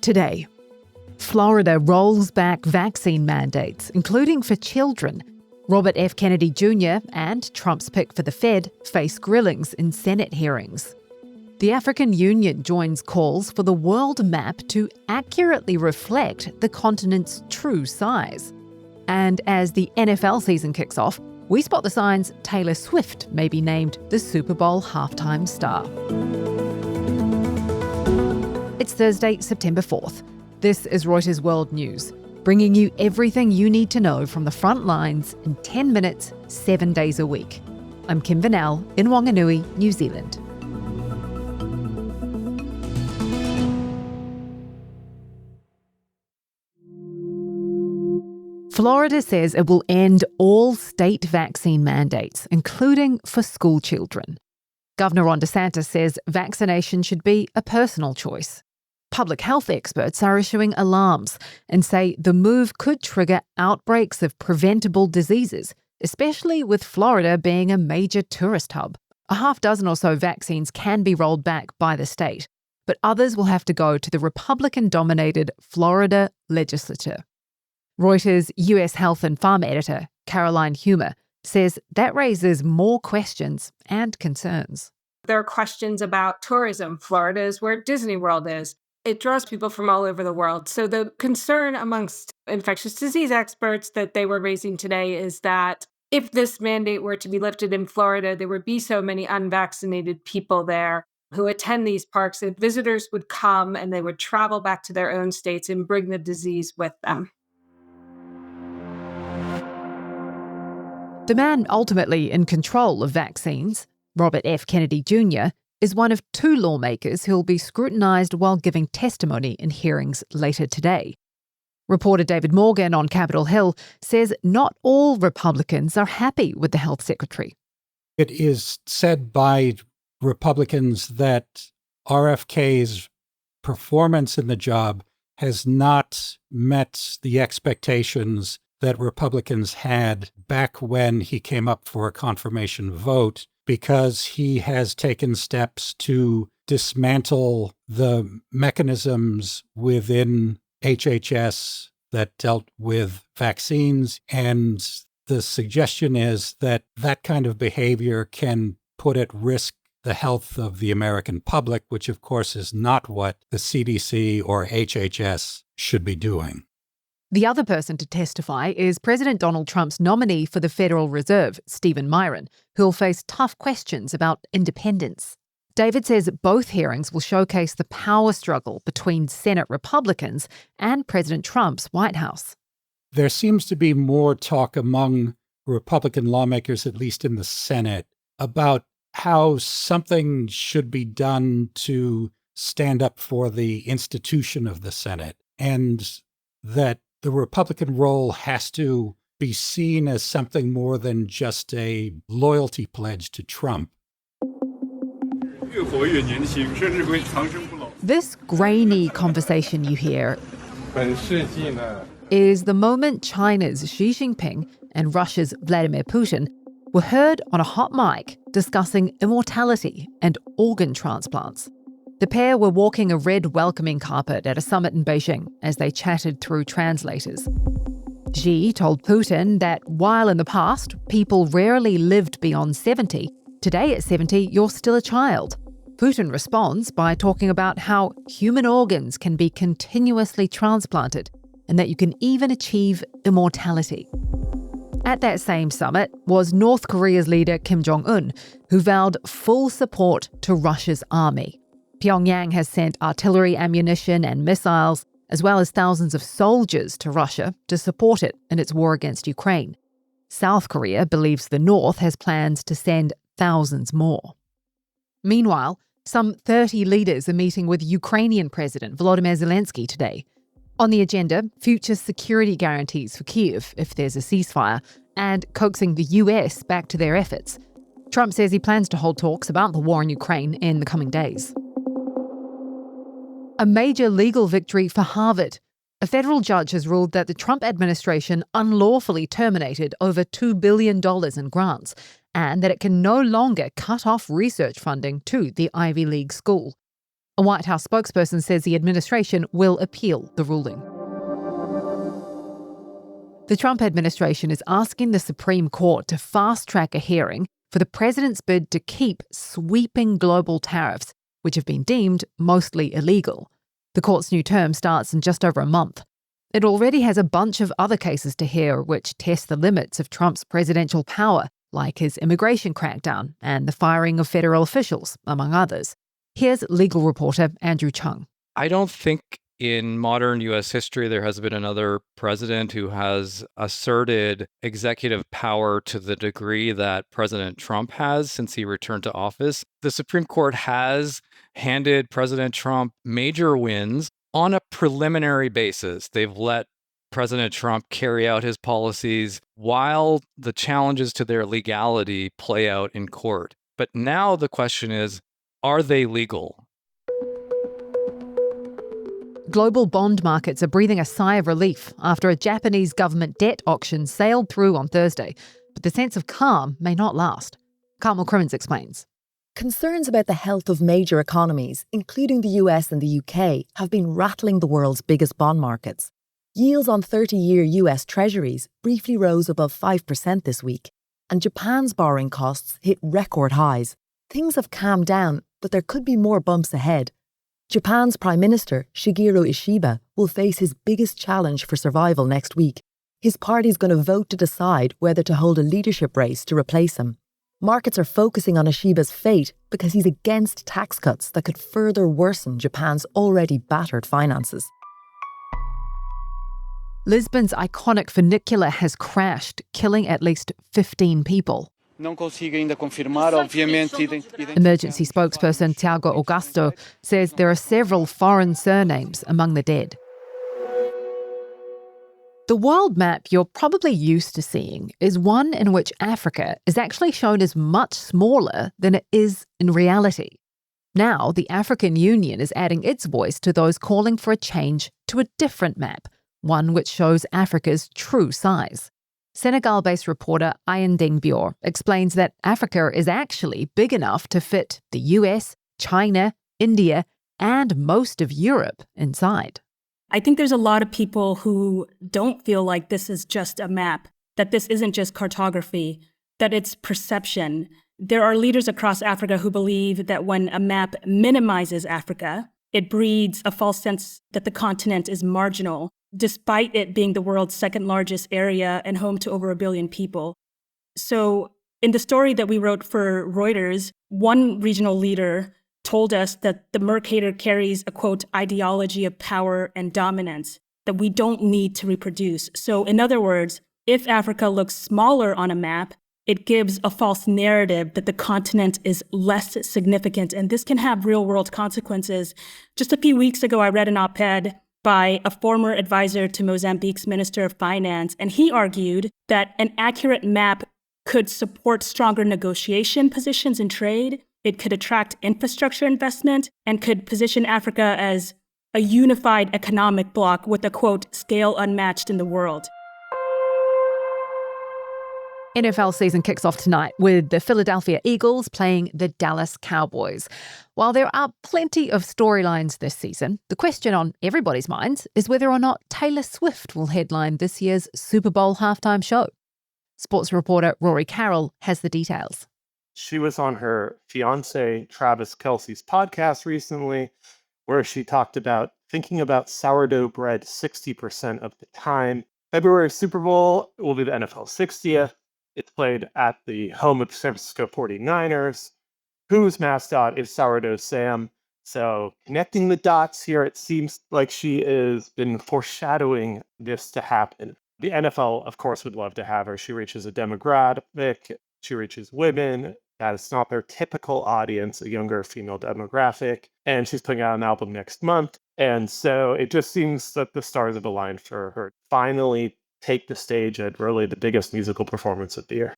Today, Florida rolls back vaccine mandates, including for children. Robert F. Kennedy Jr. and Trump's pick for the Fed face grillings in Senate hearings. The African Union joins calls for the world map to accurately reflect the continent's true size. And as the NFL season kicks off, we spot the signs Taylor Swift may be named the Super Bowl halftime star. It's Thursday, September 4th. This is Reuters World News, bringing you everything you need to know from the front lines in 10 minutes, 7 days a week. I'm Kim Vanel in Wanganui, New Zealand. Florida says it will end all state vaccine mandates, including for school children. Governor Ron DeSantis says vaccination should be a personal choice. Public health experts are issuing alarms and say the move could trigger outbreaks of preventable diseases, especially with Florida being a major tourist hub. A half dozen or so vaccines can be rolled back by the state, but others will have to go to the Republican-dominated Florida legislature. Reuters' US Health and Farm editor, Caroline Humer, says that raises more questions and concerns. There are questions about tourism. Florida is where Disney World is. It draws people from all over the world. So the concern amongst infectious disease experts that they were raising today is that if this mandate were to be lifted in Florida, there would be so many unvaccinated people there who attend these parks that visitors would come and they would travel back to their own states and bring the disease with them. The man ultimately in control of vaccines, Robert F. Kennedy Jr., is one of two lawmakers who'll be scrutinised while giving testimony in hearings later today. Reporter David Morgan on Capitol Hill says not all Republicans are happy with the health secretary. It is said by Republicans that RFK's performance in the job has not met the expectations that Republicans had back when he came up for a confirmation vote, because he has taken steps to dismantle the mechanisms within HHS that dealt with vaccines. And the suggestion is that that kind of behavior can put at risk the health of the American public, which of course is not what the CDC or HHS should be doing. The other person to testify is President Donald Trump's nominee for the Federal Reserve, Stephen Miron, who'll face tough questions about independence. David says both hearings will showcase the power struggle between Senate Republicans and President Trump's White House. There seems to be more talk among Republican lawmakers, at least in the Senate, about how something should be done to stand up for the institution of the Senate, and that the Republican role has to be seen as something more than just a loyalty pledge to Trump. This grainy conversation you hear is the moment China's Xi Jinping and Russia's Vladimir Putin were heard on a hot mic discussing immortality and organ transplants. The pair were walking a red welcoming carpet at a summit in Beijing as they chatted through translators. Xi told Putin that while in the past people rarely lived beyond 70, today at 70 you're still a child. Putin responds by talking about how human organs can be continuously transplanted and that you can even achieve immortality. At that same summit was North Korea's leader Kim Jong-un, who vowed full support to Russia's army. Pyongyang has sent artillery ammunition and missiles, as well as thousands of soldiers to Russia to support it in its war against Ukraine. South Korea believes the North has plans to send thousands more. Meanwhile, some 30 leaders are meeting with Ukrainian President Volodymyr Zelensky today. On the agenda, future security guarantees for Kyiv if there's a ceasefire, and coaxing the US back to their efforts. Trump says he plans to hold talks about the war in Ukraine in the coming days. A major legal victory for Harvard. A federal judge has ruled that the Trump administration unlawfully terminated over $2 billion in grants, and that it can no longer cut off research funding to the Ivy League school. A White House spokesperson says the administration will appeal the ruling. The Trump administration is asking the Supreme Court to fast-track a hearing for the president's bid to keep sweeping global tariffs, which have been deemed mostly illegal. The court's new term starts in just over a month. It already has a bunch of other cases to hear which test the limits of Trump's presidential power, like his immigration crackdown and the firing of federal officials, among others. Here's legal reporter Andrew Jong. I don't think in modern U.S. history there has been another president who has asserted executive power to the degree that President Trump has since he returned to office. The Supreme Court has handed President Trump major wins on a preliminary basis. They've let President Trump carry out his policies while the challenges to their legality play out in court. But now the question is, are they legal? Global bond markets are breathing a sigh of relief after a Japanese government debt auction sailed through on Thursday. But the sense of calm may not last. Carmel Crimmins explains. Concerns about the health of major economies, including the US and the UK, have been rattling the world's biggest bond markets. Yields on 30-year US Treasuries briefly rose above 5% this week, and Japan's borrowing costs hit record highs. Things have calmed down, but there could be more bumps ahead. Japan's Prime Minister, Shigeru Ishiba, will face his biggest challenge for survival next week. His party's going to vote to decide whether to hold a leadership race to replace him. Markets are focusing on Ishiba's fate because he's against tax cuts that could further worsen Japan's already battered finances. Lisbon's iconic funicular has crashed, killing at least 15 people. Emergency spokesperson Tiago Augusto says there are several foreign surnames among the dead. The world map you're probably used to seeing is one in which Africa is actually shown as much smaller than it is in reality. Now, the African Union is adding its voice to those calling for a change to a different map, one which shows Africa's true size. Senegal-based reporter Ayandeng Bior explains that Africa is actually big enough to fit the US, China, India, and most of Europe inside. I think there's a lot of people who don't feel like this is just a map, that this isn't just cartography, that it's perception. There are leaders across Africa who believe that when a map minimizes Africa, it breeds a false sense that the continent is marginal, despite it being the world's second largest area and home to over 1 billion people. So in the story that we wrote for Reuters, one regional leader told us that the Mercator carries a, quote, ideology of power and dominance that we don't need to reproduce. So in other words, if Africa looks smaller on a map, it gives a false narrative that the continent is less significant, and this can have real-world consequences. Just a few weeks ago, I read an op-ed by a former advisor to Mozambique's Minister of Finance, and he argued that an accurate map could support stronger negotiation positions in trade, it could attract infrastructure investment, and could position Africa as a unified economic bloc with a, quote, scale unmatched in the world. NFL season kicks off tonight with the Philadelphia Eagles playing the Dallas Cowboys. While there are plenty of storylines this season, the question on everybody's minds is whether or not Taylor Swift will headline this year's Super Bowl halftime show. Sports reporter Rory Carroll has the details. She was on her fiancé Travis Kelce's podcast recently, where she talked about thinking about sourdough bread 60% of the time. February's Super Bowl will be the NFL 60th. It's played at the home of the San Francisco 49ers, whose mascot is Sourdough Sam. So connecting the dots here, it seems like she has been foreshadowing this to happen. The NFL, of course, would love to have her. She reaches a demographic. She reaches women. That is not their typical audience, a younger female demographic. And she's putting out an album next month. And so it just seems that the stars have aligned for her to finally take the stage at really the biggest musical performance of the year.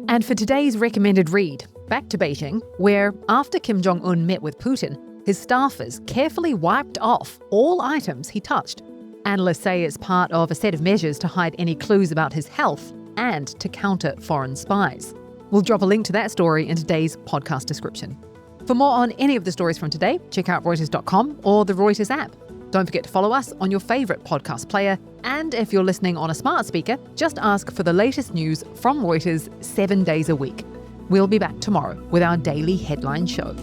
And for today's recommended read, back to Beijing, where after Kim Jong-un met with Putin, his staffers carefully wiped off all items he touched. Analysts say it's part of a set of measures to hide any clues about his health and to counter foreign spies. We'll drop a link to that story in today's podcast description. For more on any of the stories from today, check out Reuters.com or the Reuters app. Don't forget to follow us on your favourite podcast player. And if you're listening on a smart speaker, just ask for the latest news from Reuters 7 days a week. We'll be back tomorrow with our daily headline show.